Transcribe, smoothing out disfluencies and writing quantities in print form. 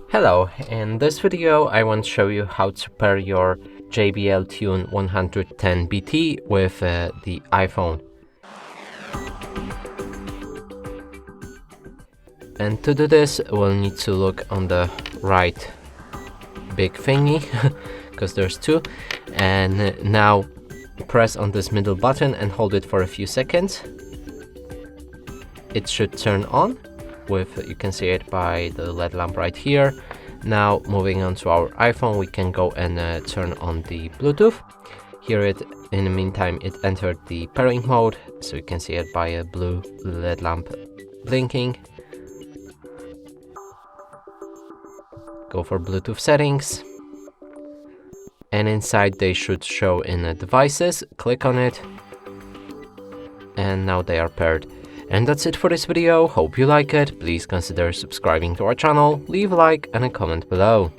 Hello, in this video I want to show you how to pair your JBL Tune 110BT with the iPhone. And to do this we'll need to look on the right big thingy, because there's two, and now press on this middle button and hold it for a few seconds. It should turn on with, you can see it by the LED lamp right here. Now moving on to our iPhone, we can go and turn on the Bluetooth. Here in the meantime it entered the pairing mode, so you can see it by a blue LED lamp blinking. Go for Bluetooth settings, and inside they should show in devices. Click on it, and now they are paired. And that's it for this video. Hope you like it. Please consider subscribing to our channel, leave a like and a comment below.